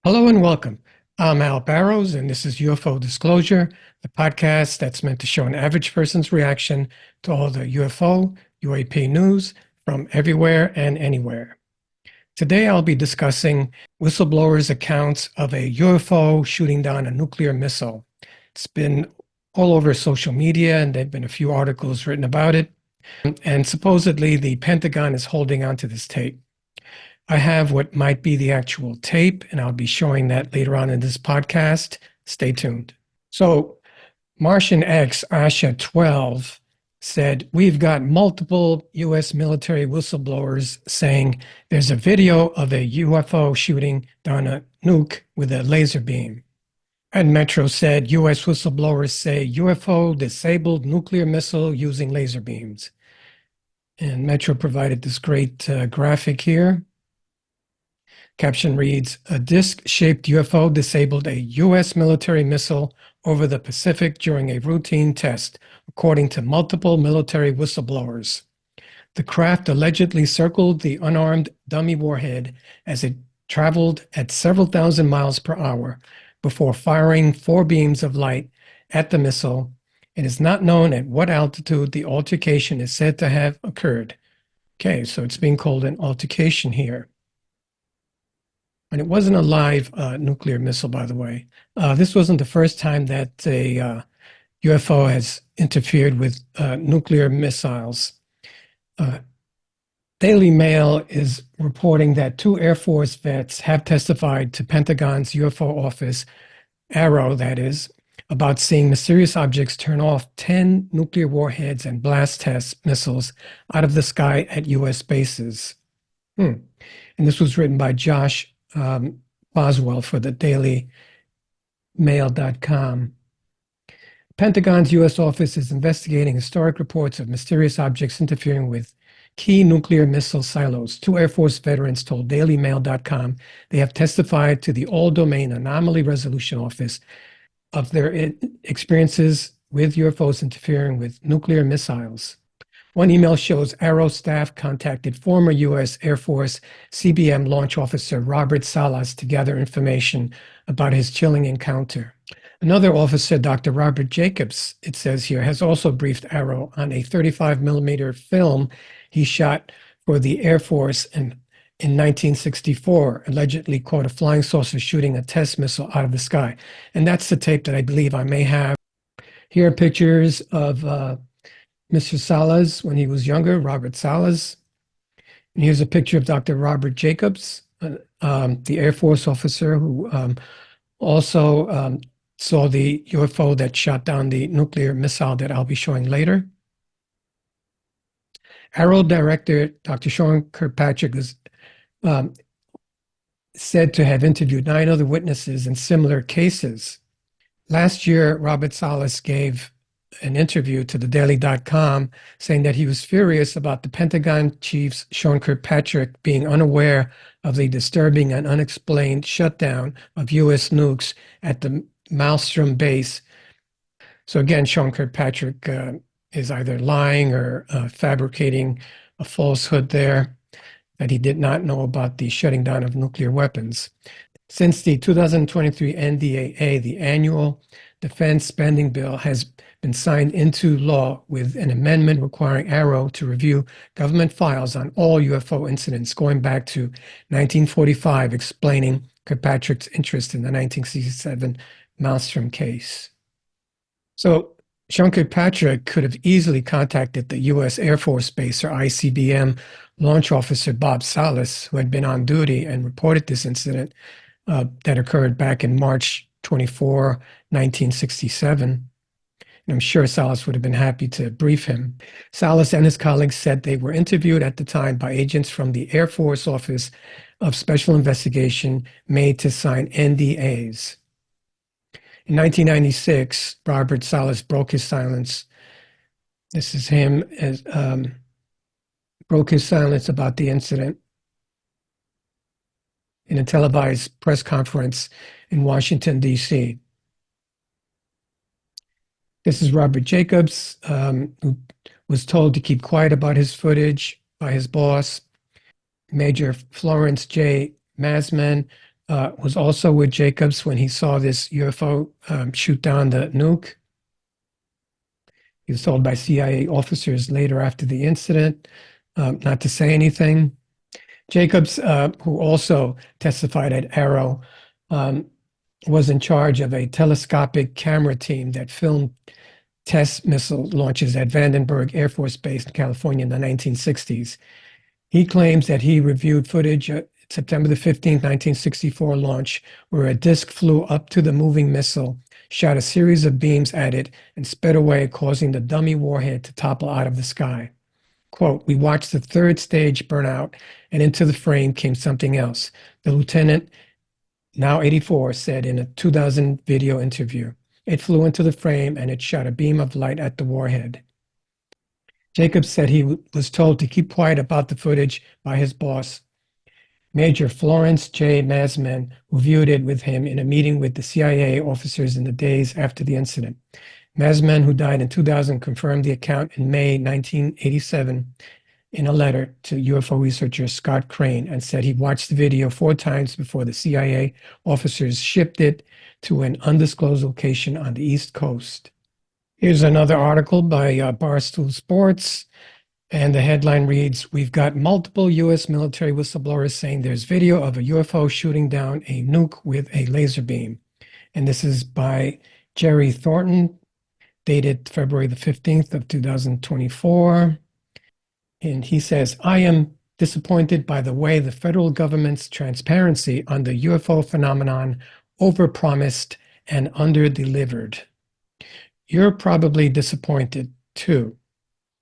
Hello and welcome. I'm Al Barrows, and this is UFO Disclosure, the podcast that's meant to show an average person's reaction to all the UFO, UAP news from everywhere and anywhere. Today, I'll be discussing whistleblowers' accounts of a UFO shooting down a nuclear missile. It's been all over social media, and there have been a few articles written about it. And supposedly, the Pentagon is holding on to this tape. I have what might be the actual tape, and I'll be showing that later on in this podcast. Stay tuned. So, Martian X Asha 12 said, "We've got multiple U.S. military whistleblowers saying there's a video of a UFO shooting down a nuke with a laser beam." And Metro said, U.S. whistleblowers say UFO disabled nuclear missile using laser beams. And Metro provided this great graphic here. Caption reads, "A disc-shaped UFO disabled a U.S. military missile over the Pacific during a routine test, according to multiple military whistleblowers. The craft allegedly circled the unarmed dummy warhead as it traveled at several thousand miles per hour before firing 4 beams of light at the missile. It is not known at what altitude the altercation is said to have occurred." Okay, so it's being called an altercation here. And it wasn't a live nuclear missile, by the way. This wasn't the first time that a UFO has interfered with nuclear missiles. Daily Mail is reporting that 2 Air Force vets have testified to Pentagon's UFO office, ARROW that is, about seeing mysterious objects turn off 10 nuclear warheads and blast test missiles out of the sky at U.S. bases. And this was written by Josh Boswell for the dailymail.com. Pentagon's U.S. office is investigating historic reports of mysterious objects interfering with key nuclear missile silos. 2 Air Force veterans told dailymail.com they have testified to the all-domain anomaly resolution office of their experiences with UFOs interfering with nuclear missiles. One email shows ARROW staff contacted former U.S. Air Force CBM launch officer Robert Salas to gather information about his chilling encounter. Another officer, Dr. Robert Jacobs, it says here, has also briefed ARROW on a 35mm film he shot for the Air Force in 1964, allegedly caught a flying saucer shooting a test missile out of the sky. And that's the tape that I believe I may have. Here are pictures of Mr. Salas when he was younger, Robert Salas. And here's a picture of Dr. Robert Jacobs, the Air Force officer who also saw the UFO that shot down the nuclear missile that I'll be showing later. ARROW director Dr. Sean Kirkpatrick is said to have interviewed 9 other witnesses in similar cases. Last year, Robert Salas gave an interview to thedaily.com saying that he was furious about the Pentagon chief's Sean Kirkpatrick being unaware of the disturbing and unexplained shutdown of U.S. nukes at the Maelstrom base. So again, Sean Kirkpatrick is either lying or fabricating a falsehood there, that he did not know about the shutting down of nuclear weapons. Since the 2023 NDAA, the annual defense spending bill, has been signed into law with an amendment requiring ARROW to review government files on all UFO incidents going back to 1945, explaining Kirkpatrick's interest in the 1967 Maelstrom case. So Sean Kirkpatrick could have easily contacted the U.S. Air Force Base or ICBM launch officer Bob Salas, who had been on duty, and reported this incident that occurred back in March 24, 1967. And I'm sure Salas would have been happy to brief him. Salas and his colleagues said they were interviewed at the time by agents from the Air Force Office of Special Investigation made to sign NDAs. In 1996, Robert Salas broke his silence. This is him as broke his silence about the incident in a televised press conference in Washington, D.C. This is Robert Jacobs, who was told to keep quiet about his footage by his boss. Major Florence J. Masman was also with Jacobs when he saw this UFO shoot down the Nuke. He was told by CIA officers later after the incident not to say anything. Jacobs, who also testified at Arrow, um, was in charge of a telescopic camera team that filmed test missile launches at Vandenberg Air Force Base in California in the 1960s. He claims that he reviewed footage at September the 15th, 1964 launch, where a disc flew up to the moving missile, shot a series of beams at it, and sped away, causing the dummy warhead to topple out of the sky. Quote, "We watched the third stage burn out, and into the frame came something else," the lieutenant, now 84, said in a 2000 video interview. "It flew into the frame and it shot a beam of light at the warhead." Jacobs said he was told to keep quiet about the footage by his boss, Major Florence J. Masman, who viewed it with him in a meeting with the CIA officers in the days after the incident. Masman, who died in 2000, confirmed the account in May 1987 in a letter to UFO researcher Scott Crane and said he watched the video 4 times before the CIA officers shipped it to an undisclosed location on the East Coast. Here's another article by Barstool Sports, and the headline reads, "We've got multiple U.S. military whistleblowers saying there's video of a UFO shooting down a nuke with a laser beam." And this is by Jerry Thornton, dated February the 15th of 2024. And he says, "I am disappointed by the way the federal government's transparency on the UFO phenomenon overpromised and underdelivered." You're probably disappointed too.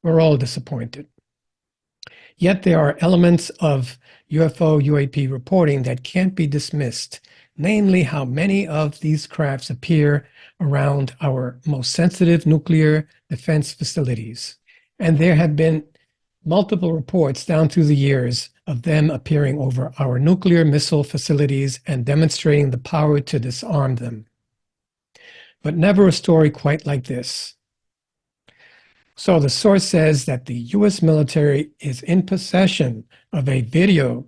We're all disappointed. Yet there are elements of UFO UAP reporting that can't be dismissed, namely how many of these crafts appear around our most sensitive nuclear defense facilities. And there have been multiple reports down through the years of them appearing over our nuclear missile facilities and demonstrating the power to disarm them. But never a story quite like this. So the source says that the U.S. military is in possession of a video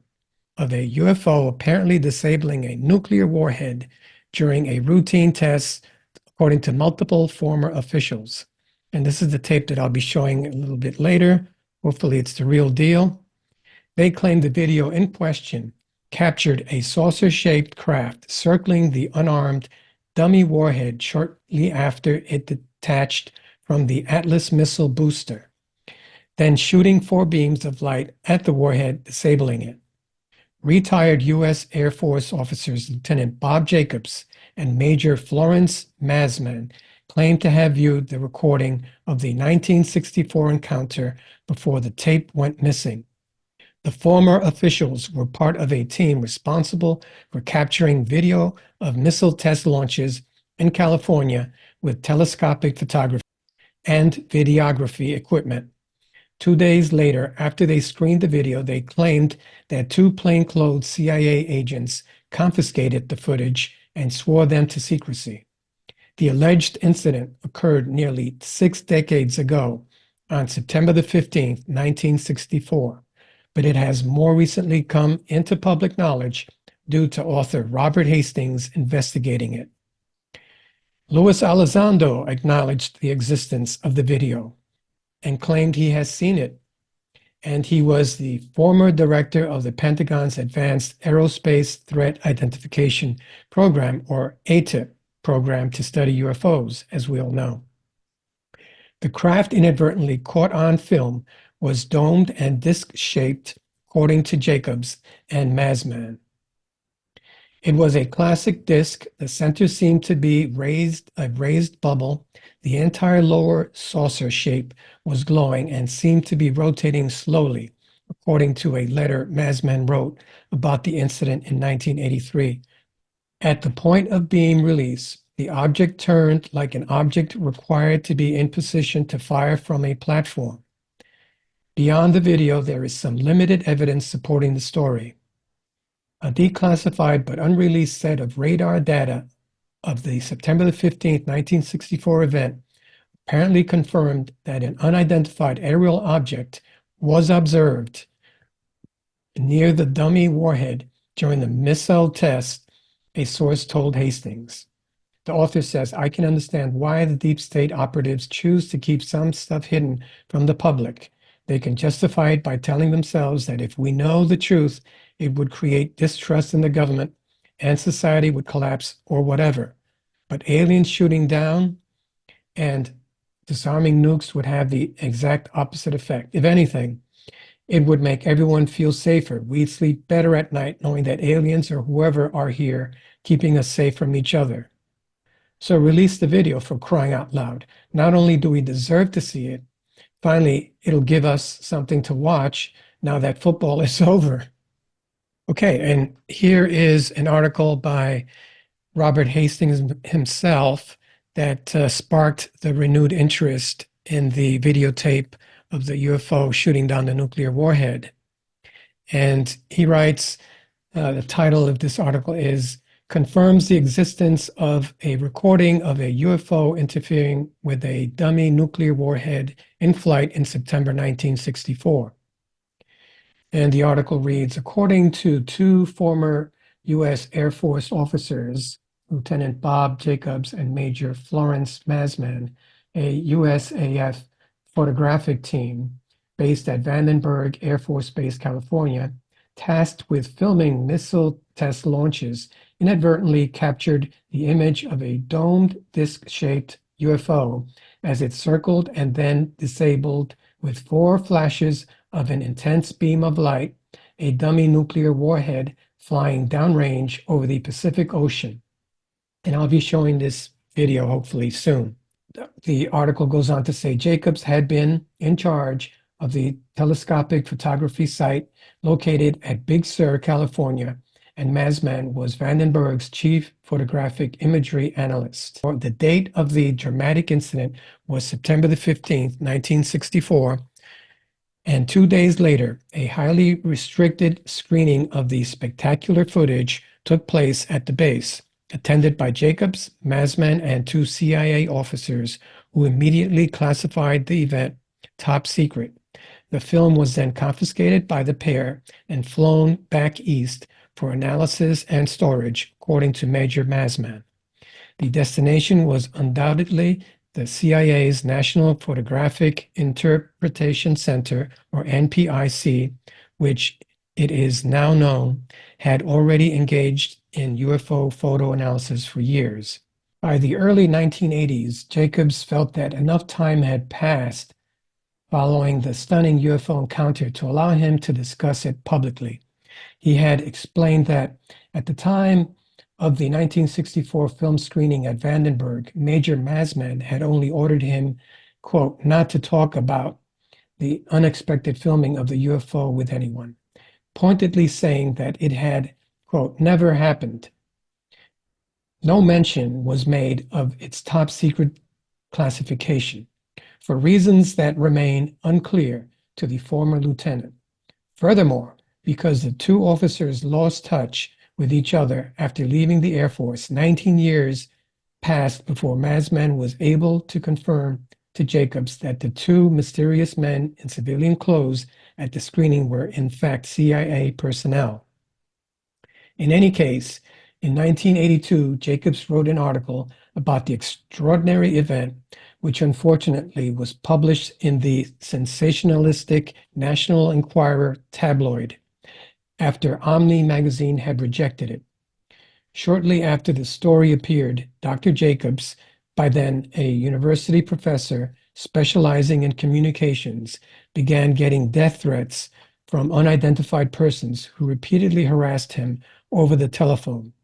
of a UFO apparently disabling a nuclear warhead during a routine test, according to multiple former officials. And this is the tape that I'll be showing a little bit later. Hopefully it's the real deal. They claim the video in question captured a saucer-shaped craft circling the unarmed dummy warhead shortly after it detached from the Atlas missile booster, then shooting 4 beams of light at the warhead, disabling it. Retired U.S. Air Force officers Lieutenant Bob Jacobs and Major Florence Masman claimed to have viewed the recording of the 1964 encounter before the tape went missing. The former officials were part of a team responsible for capturing video of missile test launches in California with telescopic photography and videography equipment. 2 days later, after they screened the video, they claimed that 2 plainclothes CIA agents confiscated the footage and swore them to secrecy. The alleged incident occurred nearly 6 decades ago on September the 15th, 1964, but it has more recently come into public knowledge due to author Robert Hastings investigating it. Louis Elizondo acknowledged the existence of the video and claimed he has seen it, and he was the former director of the Pentagon's Advanced Aerospace Threat Identification Program, or ATIP, program to study UFOs, as we all know. The craft inadvertently caught on film was domed and disc-shaped, according to Jacobs and Masman. It was a classic disc. The center seemed to be a raised bubble. The entire lower saucer shape was glowing and seemed to be rotating slowly, according to a letter Masman wrote about the incident in 1983. At the point of beam release, the object turned like an object required to be in position to fire from a platform. Beyond the video, there is some limited evidence supporting the story. A declassified but unreleased set of radar data of the September the 15th, 1964 event apparently confirmed that an unidentified aerial object was observed near the dummy warhead during the missile test a source told Hastings. The author says, I can understand why the deep state operatives choose to keep some stuff hidden from the public. They can justify it by telling themselves that if we know the truth, it would create distrust in the government and society would collapse or whatever. But aliens shooting down and disarming nukes would have the exact opposite effect. If anything, it would make everyone feel safer. We'd sleep better at night knowing that aliens or whoever are here keeping us safe from each other. So release the video, for crying out loud. Not only do we deserve to see it, finally, it'll give us something to watch now that football is over. Okay, and here is an article by Robert Hastings himself that sparked the renewed interest in the videotape of the UFO shooting down the nuclear warhead. And he writes, the title of this article is Confirms the Existence of a Recording of a UFO Interfering with a Dummy Nuclear Warhead in Flight in September 1964. And the article reads, according to two former U.S. Air Force officers, Lieutenant Bob Jacobs and Major Florence Masman, a USAF photographic team based at Vandenberg Air Force Base, California, tasked with filming missile test launches, inadvertently captured the image of a domed disc-shaped UFO as it circled and then disabled with 4 flashes of an intense beam of light, a dummy nuclear warhead flying downrange over the Pacific Ocean. And I'll be showing this video hopefully soon. The article goes on to say Jacobs had been in charge of the telescopic photography site located at Big Sur, California, and Masman was Vandenberg's chief photographic imagery analyst. The date of the dramatic incident was September the 15th, 1964, and 2 days later, a highly restricted screening of the spectacular footage took place at the base, attended by Jacobs, Masman, and 2 CIA officers who immediately classified the event top secret. The film was then confiscated by the pair and flown back east for analysis and storage, according to Major Masman. The destination was undoubtedly the CIA's National Photographic Interpretation Center, or NPIC, which it is now known had already engaged in UFO photo analysis for years. By the early 1980s, Jacobs felt that enough time had passed following the stunning UFO encounter to allow him to discuss it publicly. He had explained that at the time of the 1964 film screening at Vandenberg, Major Masman had only ordered him, quote, not to talk about the unexpected filming of the UFO with anyone, pointedly saying that it had, quote, never happened. No mention was made of its top secret classification, for reasons that remain unclear to the former lieutenant. Furthermore, because the 2 officers lost touch with each other after leaving the Air Force, 19 years passed before Masman was able to confirm to Jacobs that the 2 mysterious men in civilian clothes at the screening were in fact CIA personnel. In any case, in 1982, Jacobs wrote an article about the extraordinary event, which unfortunately was published in the sensationalistic National Enquirer tabloid after Omni magazine had rejected it. Shortly after the story appeared, Dr. Jacobs, by then a university professor specializing in communications, began getting death threats from unidentified persons who repeatedly harassed him over the telephone.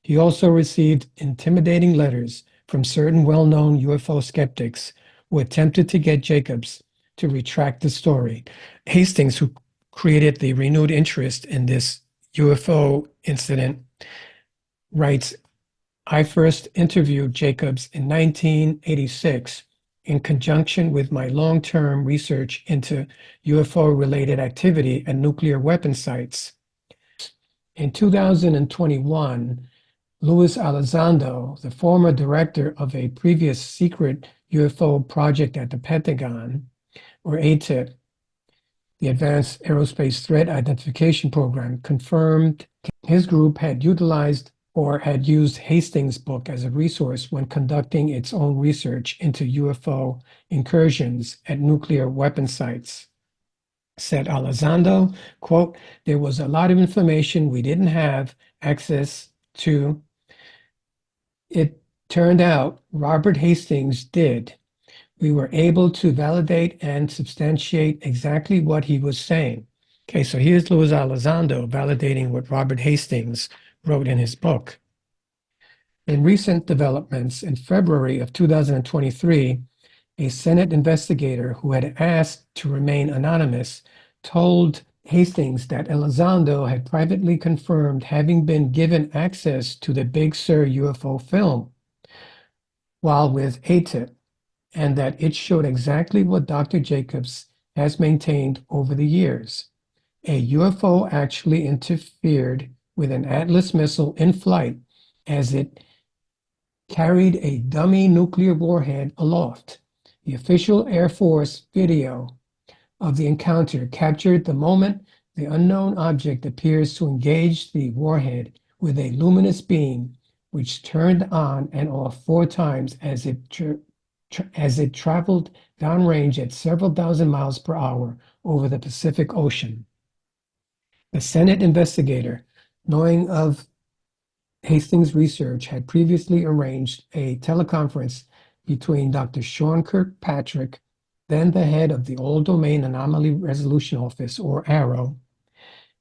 He also received intimidating letters from certain well-known UFO skeptics who attempted to get Jacobs to retract the story. Hastings, who created the renewed interest in this UFO incident, writes, I first interviewed Jacobs in 1986 in conjunction with my long-term research into UFO-related activity at nuclear weapon sites. In 2021, Luis Elizondo, the former director of a previous secret UFO project at the Pentagon, or ATIP, the Advanced Aerospace Threat Identification Program, confirmed his group had utilized or had used Hastings' book as a resource when conducting its own research into UFO incursions at nuclear weapon sites. Said Elizondo, quote, "There was a lot of information we didn't have access to. It turned out Robert Hastings did. We were able to validate and substantiate exactly what he was saying." Okay, so here's Luis Elizondo validating what Robert Hastings wrote in his book. In recent developments, in February of 2023, a Senate investigator who had asked to remain anonymous told Hastings that Elizondo had privately confirmed having been given access to the Big Sur UFO film while with ATIP, and that it showed exactly what Dr. Jacobs has maintained over the years. A UFO actually interfered with an Atlas missile in flight as it carried a dummy nuclear warhead aloft. The official Air Force video of the encounter captured the moment the unknown object appears to engage the warhead with a luminous beam, which turned on and off 4 times as it traveled downrange at several thousand miles per hour over the Pacific Ocean. The Senate investigator, knowing of Hastings' research, had previously arranged a teleconference between Dr. Sean Kirkpatrick, then the head of the All Domain Anomaly Resolution Office, or ARROW,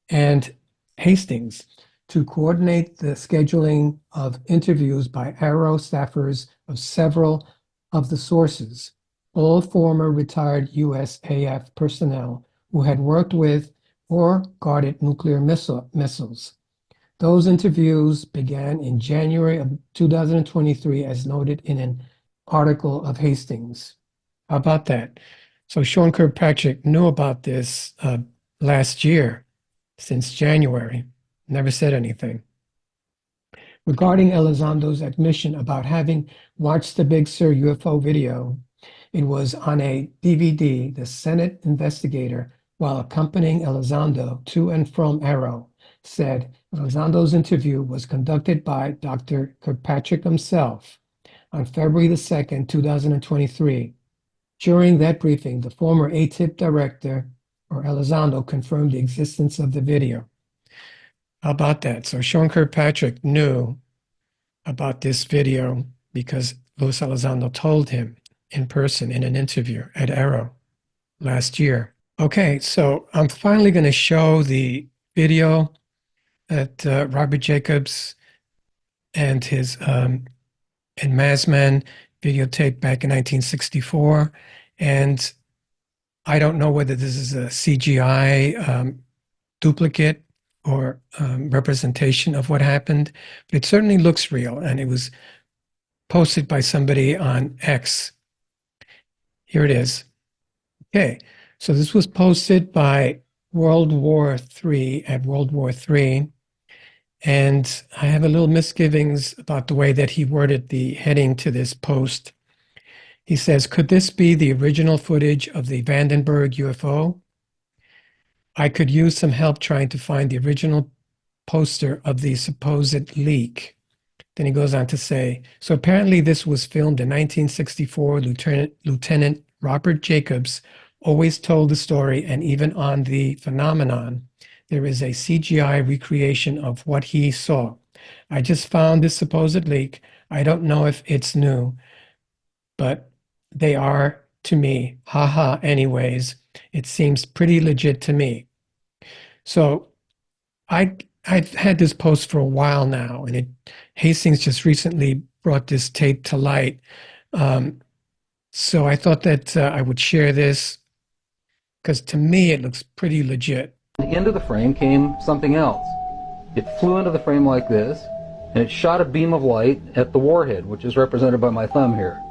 and Hastings to coordinate the scheduling of interviews by ARROW staffers of several of the sources, all former retired USAF personnel who had worked with or guarded nuclear missiles. Those interviews began in January of 2023, as noted in an article of Hastings. How about that? So Sean Kirkpatrick knew about this last year, since January, never said anything. Regarding Elizondo's admission about having watched the Big Sur UFO video, it was on a DVD. The Senate investigator, while accompanying Elizondo to and from ARROW, said Elizondo's interview was conducted by Dr. Kirkpatrick himself on February the 2nd, 2023. During that briefing, the former ATIP director, or Elizondo, confirmed the existence of the video. How about that? So Sean Kirkpatrick knew about this video because Luis Elizondo told him in person in an interview at ARROW last year. Okay, so I'm finally going to show the video that Robert Jacobs and his and Mazman videotaped back in 1964. And I don't know whether this is a CGI duplicate or representation of what happened, but it certainly looks real. And it was posted by somebody on X. Here it is. Okay, so this was posted by World War III at World War III. And I have a little misgivings about the way that he worded the heading to this post. He says, "Could this be the original footage of the Vandenberg UFO? I could use some help trying to find the original poster of the supposed leak." Then he goes on to say, "So apparently this was filmed in 1964. Lieutenant Robert Jacobs always told the story, and even on the phenomenon, there is a CGI recreation of what he saw. I just found this supposed leak. I don't know if it's new, but they are to me. Haha, anyways, it seems pretty legit to me." So I've had this post for a while now, and Hastings just recently brought this tape to light. So I thought that I would share this because to me it looks pretty legit. Into the frame came something else. It flew into the frame like this, and it shot a beam of light at the warhead, which is represented by my thumb here.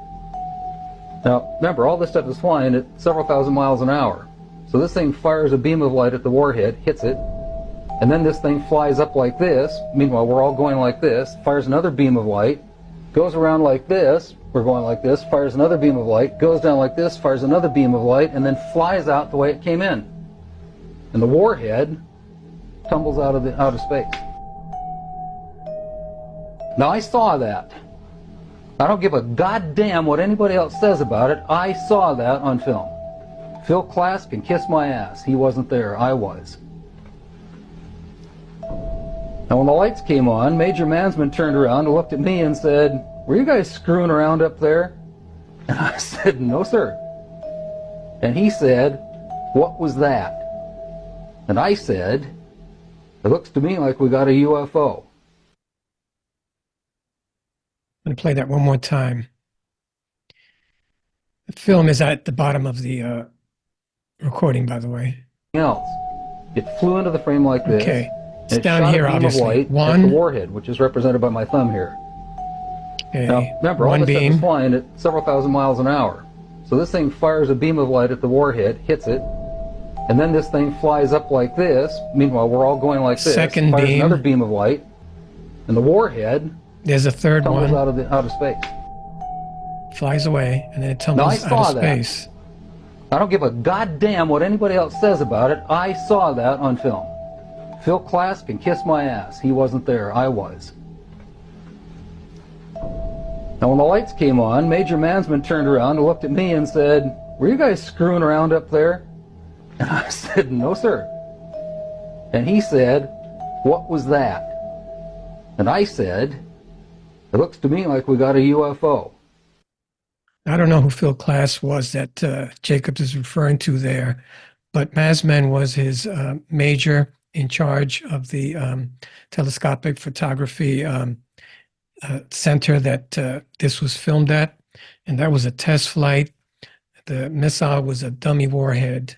Now, remember, all this stuff is flying at several thousand miles an hour. So this thing fires a beam of light at the warhead, hits it, and then this thing flies up like this. Meanwhile, we're all going like this, fires another beam of light, goes around like this, we're going like this, fires another beam of light, goes down like this, fires another beam of light, and then flies out the way it came in. And the warhead tumbles out of space. Now, I saw that. I don't give a goddamn what anybody else says about it. I saw that on film. Phil Klass can kiss my ass. He wasn't there. I was. Now, when the lights came on, Major Mansman turned around and looked at me and said, "Were you guys screwing around up there?" And I said, "No, sir." And he said, "What was that?" And I said, "It looks to me like we got a UFO." I'm going to play that one more time. The film is at the bottom of the recording, by the way. Else. It flew into the frame like this. Okay. It's and it down shot here, a beam obviously. of light at the One. warhead, which is represented by my thumb here. Okay. Now, remember, all One this stuff is beam. flying at several thousand miles an hour. So this thing fires a beam of light at the warhead, hits it, and then this thing flies up like this. Meanwhile, we're all going like this. Second fires beam. another beam of light, and the warhead There's a third tumbles one. out of space. Flies away, and then it Now, I tumbles out saw of that. space. I don't give a goddamn what anybody else says about it. I saw that on film. Phil Klass can kiss my ass. He wasn't there. I was. Now, when the lights came on, Major Mansman turned around and looked at me and said, "Were you guys screwing around up there?" And I said, "No, sir." And he said, "What was that?" And I said, "It looks to me like we got a UFO." I don't know who Phil Klass was that Jacobs is referring to there, but Masman was his major in charge of the telescopic photography center that this was filmed at, and that was a test flight. The missile was a dummy warhead.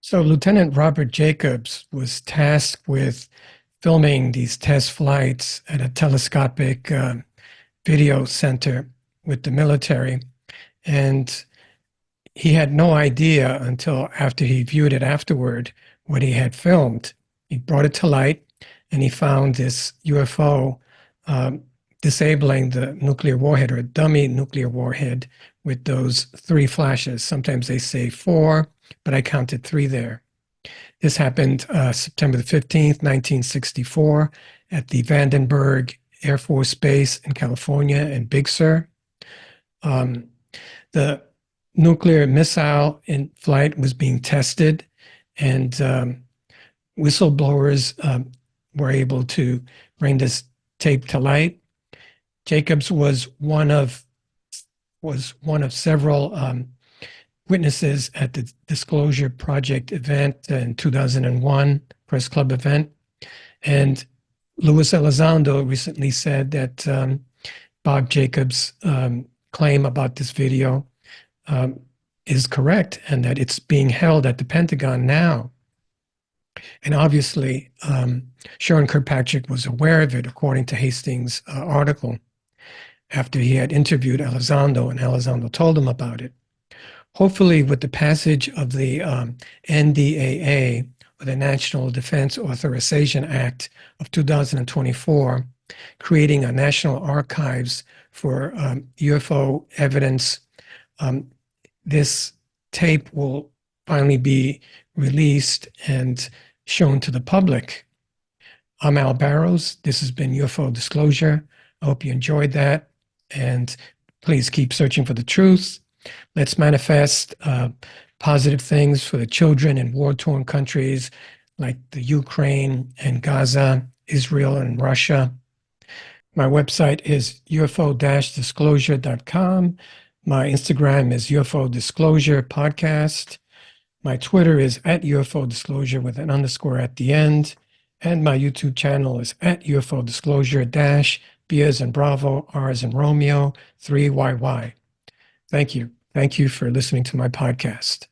So Lieutenant Robert Jacobs was tasked with filming these test flights at a telescopic video center with the military. And he had no idea until after he viewed it afterward what he had filmed. He brought it to light and he found this UFO disabling the nuclear warhead, or a dummy nuclear warhead, with those 3 flashes. Sometimes they say 4, but I counted 3 there. This happened September the 15th, 1964, at the Vandenberg Air Force Base in California in Big Sur. The nuclear missile in flight was being tested, and whistleblowers were able to bring this tape to light. Jacobs was one of several witnesses at the Disclosure Project event in 2001, press club event. And Louis Elizondo recently said that Bob Jacobs' claim about this video is correct, and that it's being held at the Pentagon now. And obviously, Sean Kirkpatrick was aware of it, according to Hastings' article, after he had interviewed Elizondo, and Elizondo told him about it. Hopefully, with the passage of the NDAA, or the National Defense Authorization Act of 2024, creating a national archives for UFO evidence, this tape will finally be released and shown to the public. I'm Al Barrows. This has been UFO Disclosure. I hope you enjoyed that, and please keep searching for the truth. Let's manifest positive things for the children in war-torn countries like the Ukraine and Gaza, Israel and Russia. My website is ufo-disclosure.com. My Instagram is UFO Disclosure Podcast. My Twitter is at UFO Disclosure with an underscore at the end. And my YouTube channel is at UFO Disclosure -B as in Bravo, R as in Romeo, 3YY. Thank you. Thank you for listening to my podcast.